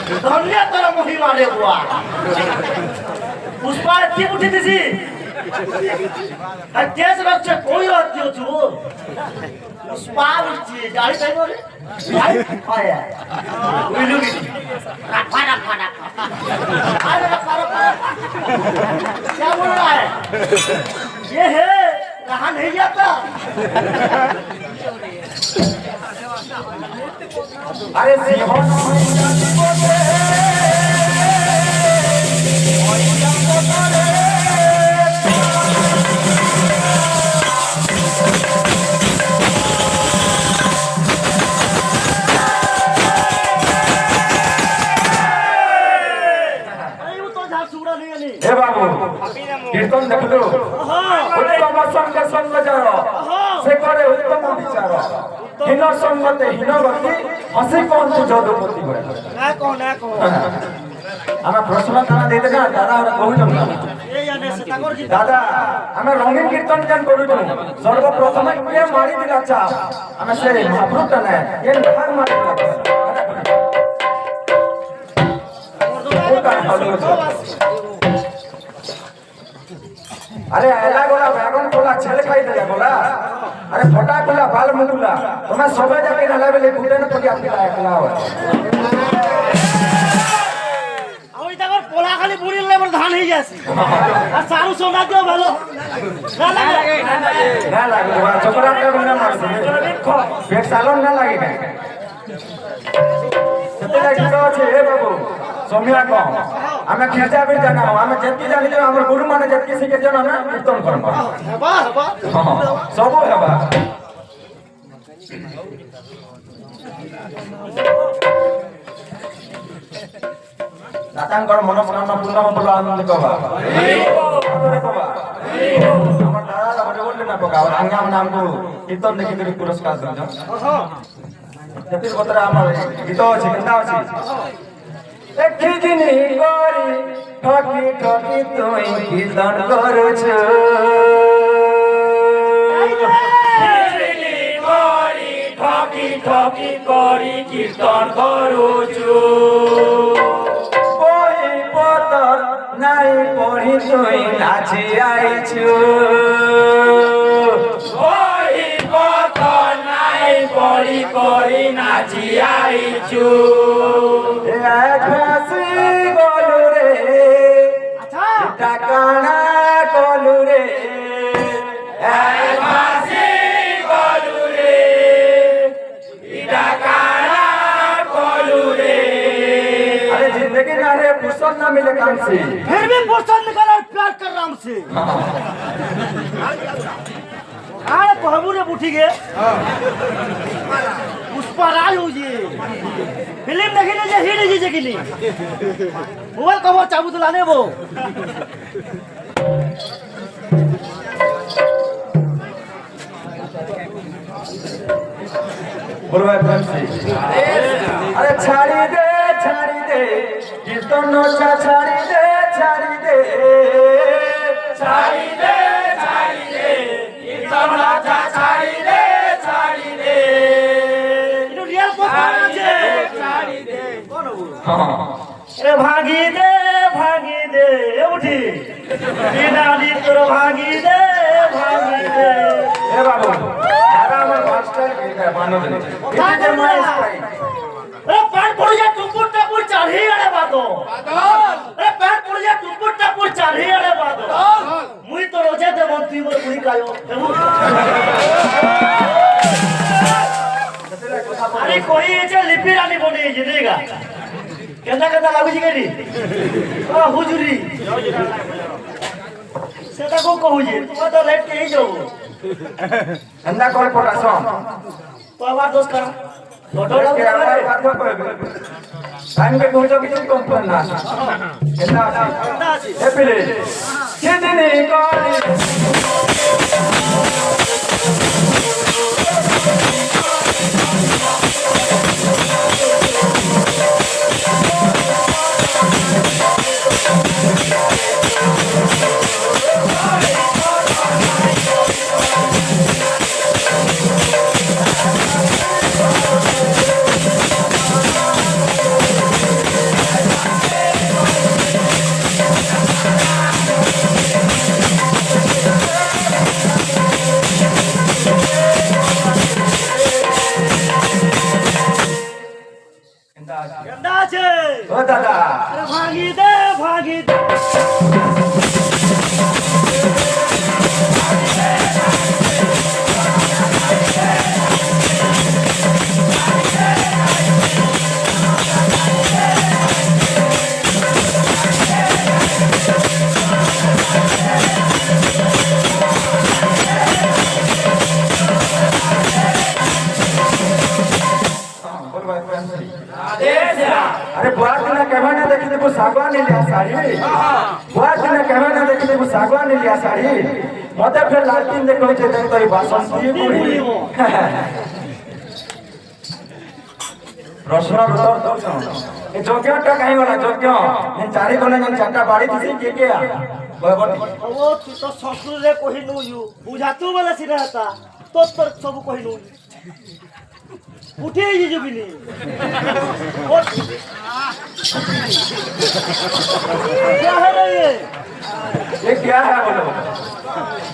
धन्य तर महिमा रे बुआ पुष्पा की उठी दिसी देश रक्षक कोई बात नहीं हो पुष्पा उठी गाड़ी टाइम रे आया उइलु की रखा अरे रखा क्या बोल रहा है ये है कहां नहीं जाता अरे सिंह कीर्तन देखलो उत्तम संग संग जर से करे उत्तम विचार हीन संगते हीन गति हसी कौन तू जदुपति ना कौन हमें प्रश्न थाना देते ना दादा और कहू ना दादा हमें रंगीन कीर्तन जन करू सर्वप्रथम के मारी दिला चा हमें से महाप्रभु तने ये भाग मारी दिला अरे एला गोला बैगन कोला छेल खाई देला गोला अरे फटा कोला बाल मुकुला तुम्हें सबे जाके नला बेले कुटे न पड़ी आपके लायक ना हो ওই টাকার পোলা খালি বুড়ির লেবার ধান হয়ে যাচ্ছে আর সারু সোনা দিও ভালো না লাগে বাবা চকলেট का बिना मारছে पेट सालन ना लागे का সেটা কি আছে হে বাবু सोमिया को हमें खिरजा भी जाना हो हमें जत्ती जानी जो हमर गुरु माने जत्ती सीखे जन हमें कीर्तन करबो वाह सब हेबा दातांकर मनोकामना पूर्ण होबो आनंद कबा हमर दादा बड़े बोलले ना पका और अंगाम नाम को कीर्तन देखि के पुरस्कार दो जतिर बतरा हमर गीत अछि केना अछि देखी जिनी गरी ठकी ठकी तुई कीर्तन करूछ जिनी गरी ठकी ठकी करी कीर्तन करूछ कोई पतर नाई पढ़ी तुई नाची आइछु कोई पतर नाई पढ़ी करी नाची आइछु टाकाना कलू रे भासी कलू रे टाकाना कलू रे अरे जिंदगी ना रे फुर्सत ना मिले काम से फिर भी फुर्सत निकालो प्यार कर राम से अरे प्रभु रे उठी गए पुष्पा राज हो जी फिल्म देखिले जे हिट जी जकिली मोबाइल कवर चाबू तो लाने वो बोलो भाई प्रेम से अरे छाड़ी दे कीर्तन नोचा छाड़ी दे कीर्तन नोचा छाड़ी दे इनो रियल परफॉर्मेंस है छाड़ी दे कौन हो अरे भागी दे उठी बिनाली तोर भागी दे ए बाबू दादा हमर मास्टर के मानो दे इते माइस भाई अरे पैर पड़ जा टुकुर चढ़ी अरे बातो अरे पैर पड़ जा टुकुर चढ़ी अरे बातो मुई तो रोजे दे मंत्री मोर मुई कायो अरे कोई जे लिपि रानी बने जिनेगा केदा लागु जी केडी ओ हुजूरी सेटा को कहू जे तू तो लेट के ही जाऊ अंदा कॉल पटासो तो आवाज दोस्त कर फोटो के आवाज बात को टाइम के पहुंचो किसी कंपनी ना केदा अछि हैप्पी सिद्धनी कॉल কেমন আছে ও দাদা আরে ভাঙি দে ভাঙি দে अरे बुआ तुमने कहवा ना देखी देखो सागवान नहीं लिया साड़ी बुआ तुमने कहवा ना देखी देखो सागवान नहीं लिया साड़ी मते फिर लालटीन देखो छे देख तोरी बासंती बुढ़ी प्रश्न उत्तर दो ए जोग्यटा काहे वाला जोग्य इन चारि कोने जन चारटा बाड़ी दिसी के आ बराबर ও তুই তো শ্বশুরে কহিনু ইউ বুঝাতু বলে সিরাতা তোর তোর সব কহিনু উঠে যাবিনি क्या है ये क्या है बोलो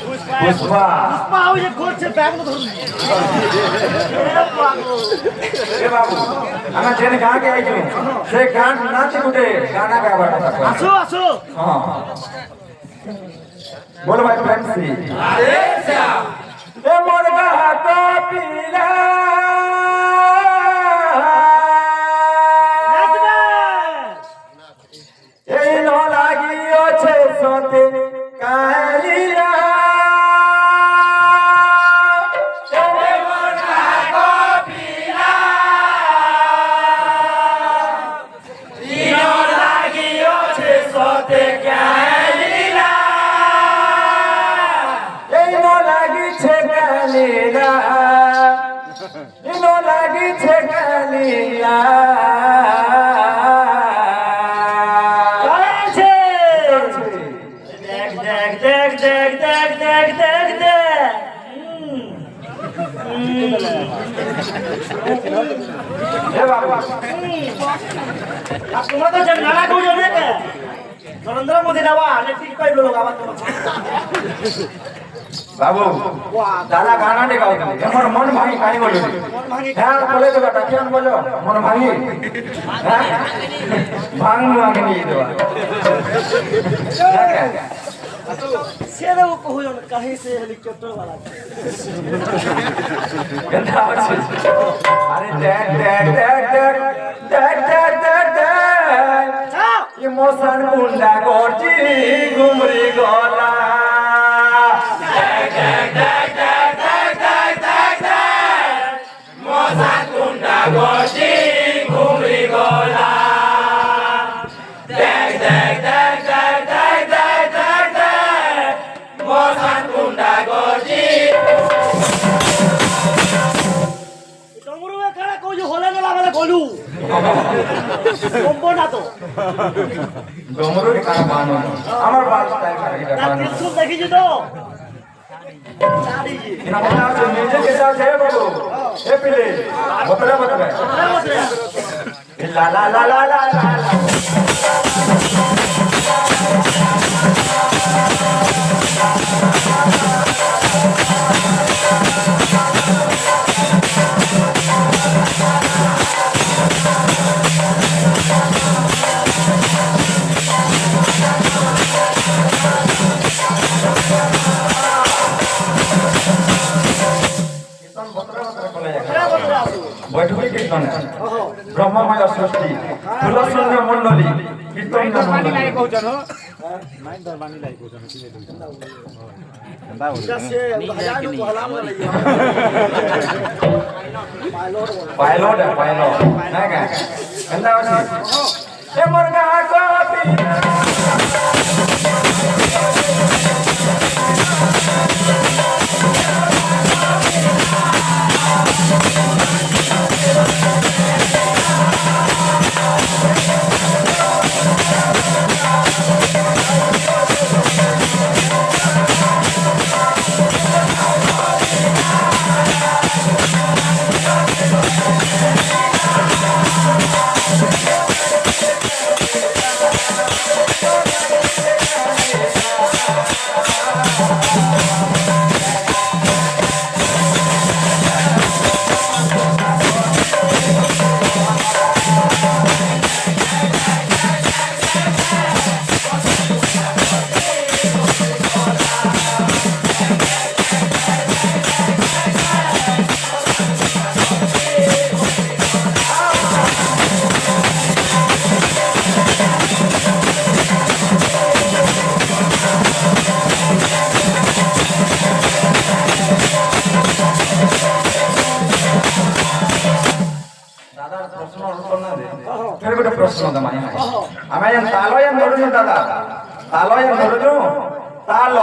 पुष्पा पुष्पा आओ ये खोल से बैग में धरू ए बाबू আমরা যেন গান গে আইছো সেই গান নাচে উঠে গানা গাবা আসো আসো हां बोलो भाई प्रेम से अरे श्याम ए मुर्गा को पीला ए नो लागियो छे सोते कालिया इनो लागी छे कालिया देख देख देख देख देख देख देख देख ए बाबू अब तुम तो जंगला को जो देख नरेंद्र मोदी नवा ने ठीक पाई लोग आवाज बाबू दादा गाना ने गाओ हमर मन भाई काई बोलो हां बोले तो बेटा केन बोलो मन भाई हां भांग मांगनी देवा सेरे वो कहू जन कहीं से हेलीकॉप्टर वाला गंदा আছে अरे देख देख देख देख देख देख देख देख इमोशन गुंडा गोची घुमरी गोला गोची घुमरी गोला देख देख देख देख देख देख देख देख मोसन गुंडा गोची डमरू में खड़ा को जो होले वाला वाला गोलू कम्बो ना तो डमरू के काना बानो আমার বাল স্টাইল করে এটা ना বানো কিছু দেখিছি তো চারি জি ना बता से म्यूजिक के साथ है बाबू ए पिले बतरा बतरा ला ला ला ला ला ला बैठुई कीर्तन ब्रह्ममय सृष्टि तुलसीन्द्र मंडली कीर्तन पायलट है पायलट नहीं क्या गंदा वासी ये मुर्गा को पीना फिर गोटे प्रश्न दमा आमे जेन ताल जेन धरुनु दादा ताल जेन धरुनु ताल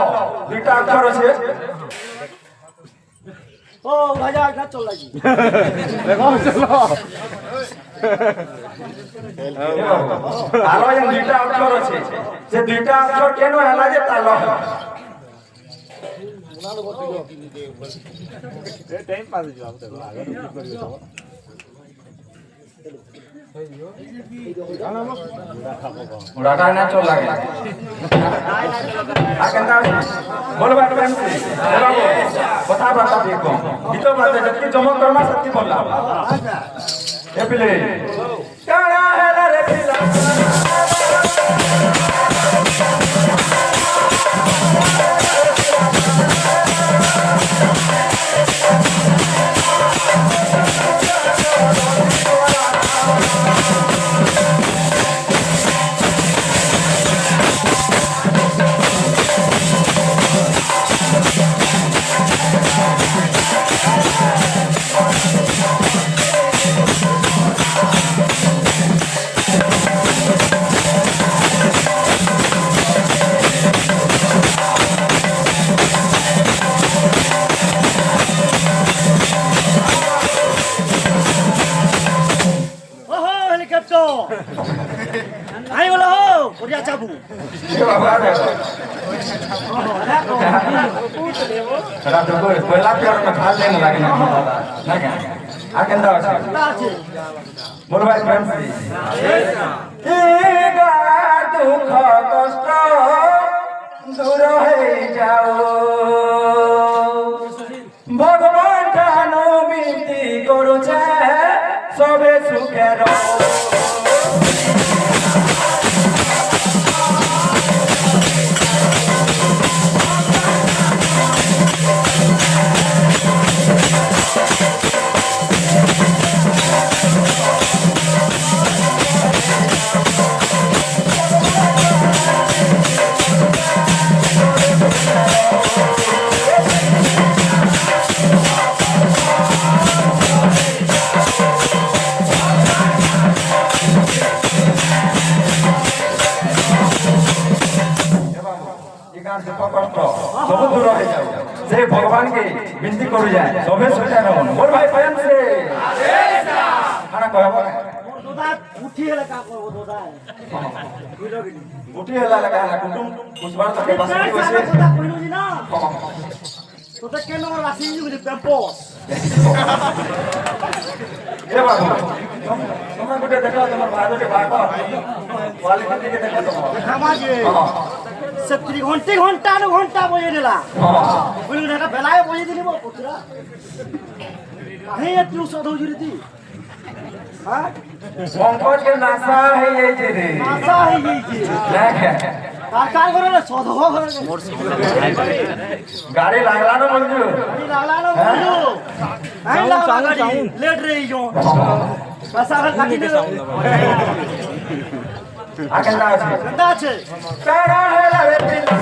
दुईटा अक्षर আছে ও ভাজা এটা চল লাগি দেখো চলো তাল যেন দুইটা অক্ষর আছে সে দুইটা অক্ষর কেন হেলা যে তাল টাইম পাস হইছে বাবু দেখো আগে কি করি দেবো উড়াটা না চল লাগে আকেন্দা বলবা প্রেম সে বাবু কথা বার্তা দেখো গীত বাজে যতকি জমক করমা সত্যি বললা এ পিলে কারা হেলা রে পিলা ওহো হেলিকপ্টার আই বলো হো ওরিয়া চাবু এ বাবা দেখো এরা তো পয়লা প্যার মে ঢাল দেনে লাগে না না কেন আকেন্দা আছে আছে মোর ভাই প্রেম সে এ গা দুঃখ কষ্ট দূর হয়ে যাও ভগবান জানো বিনতি করছে সবে সুখে রও सब दूर हो जाओ से भगवान के विनती करू जाए सबे सुखा रहन मोर भाई प्रेम से खाना कहबो দাদা উঠি হেলে কা করব দাদা उठी हला लगा ना कुटुम कुसबार तक बस की वैसे দাদা কইলো জি না তোতে কেন রাখি বলি পেপস ए बाबू तुम गुटे देखला तमर भादो के बाटा क्वालिटी के देखला तुम খামাজে সত্তরি ঘন্টা বজে দিলা বলি না বেলায় বজে দিলি পুত্রা কাহে এত সদ হজুরিতি হ্যাঁ पंकज के नासा है ये जे रे আশা হই গইছে देख কার করে সদ ঘরে गाड़ी लागला ना मंजू আমি লাগলা না বলু আই লাগলা গাড়ি লেট রে ইজো পাসা কাটি দে आके ना আছে গন্ডা আছে कारा है रे पिला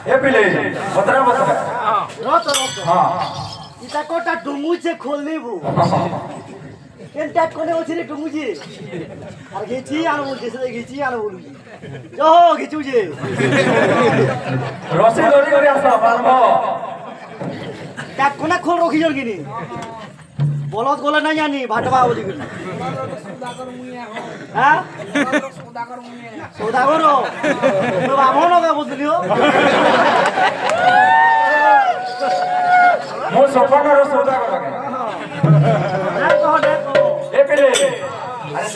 ए पिले बतरा রত রত हां ইটা কোটা ডুমুছে খোল নেবু কেনটা কোনে ওছিরে ডুমুছে আর গেছি আর বলছে সে গেছি আর বলছি জো গেছু যে রসি দড়ি করে আসা পারব তা কোনা খোল রখি জল কিনি বলত গলে না জানি ভাটবা বলি কিনি হ্যাঁ সৌদা করো তো বামন কা বুঝলিও মো সপনার সৌদা করে দেখো দেখো ए पिले अरे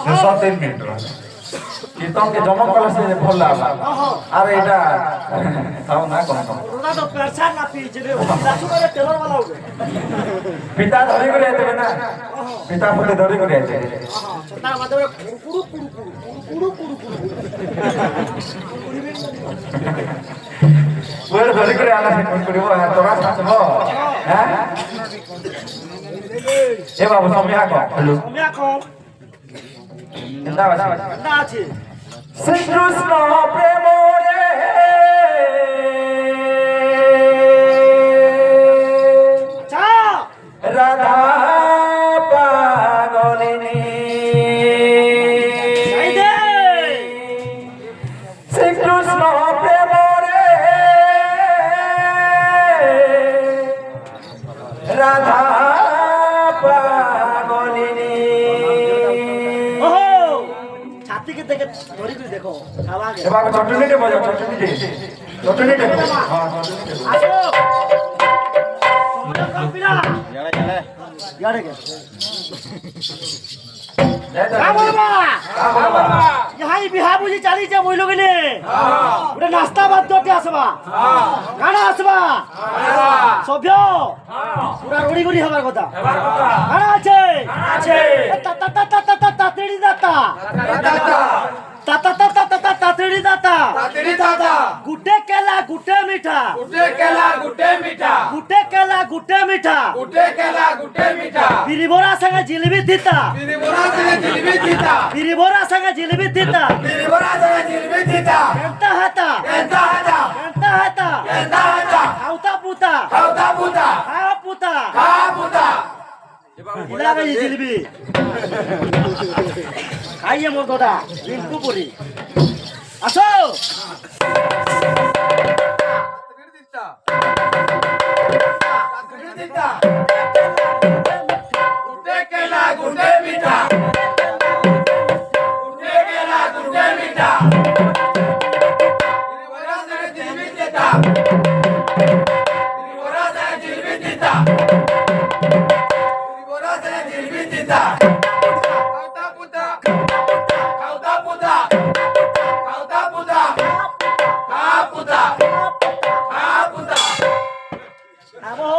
ଶେଷ 3 ମିନିଟର କୀର୍ତ୍ତନ କେ ଜମା କଲା ସେ ଭଲ ଲାଗଲା ଆରେ ଏଇଟା ଆଉ ନା କଣ ওটা তো পেরছান না পিছে রে লাচু করে টেলর वाला হবে পিতা ধরি করে আইতে না পিতা ফুলে ধরি করে আইতে সেটা আমাদের কুড়ু কুড়ু কুড়ু কুড়ু কুড়ু ওর ধরি করে আলা সে কোন করিব তোরা সাচব হ্যাঁ এ বাবু সমিয়া কো হ্যালো সমিয়া কম এন্দা বাসি না আছে শ্রীকৃষ্ণ প্রেম রে চা রাধা পাগলিনী এই দে শ্রীকৃষ্ণ প্রেম রে রাধা পাগলিনী ওহো ছাতিকে দেখে ধরি করে দেখো আওয়াজ এবার চটনিটে বাজাও চটনিটে হ্যাঁ আসো তোমরা কপিরা ইয়ারে গে यहाँ बिहा बुझी चाली जे मोइ लोगने उडे नाश्ता बाद दोटे आसबा गाना आसबा सभ्य पूरा रोड़ी गोड़ी हमार কথা गाना আছে ता ता ता ता ता ता तेड़ी दाता ता ता ता ता ता ता तेड़ी दाता गुड्डे केला गुड्डे मीठा गुड्डे केला गुड्डे मीठा गुड्डे केला गुड्डे मीठा गुड्डे केला गुड्डे मीठा बिरिबोरा संग जिलेबी दिता बिरिबोरा संगे जिलेबी दिता बिरिबोरा संग जिलेबी दिता बिरिबोरा संगे जिलेबी दिता केंता हता केंता हता केंता हता केंता हता खाउता पुता खाउता पुता खा पुता खा पुता इला गई जिलेबी खाइए मोर गोदा रिंकू पुरी আসো गुड्डे केला गुड्डे मीठा गुड्डे केला गुड्डे मीठा बिरिबोरा संगे जिलेबी दिता बिरिबोरा संगे जिलेबी दिता बिरिबोरा संगे जिलेबी दिता खाउता पुता खाउता पुता खाउता पुता खा पुता खा पुता আমো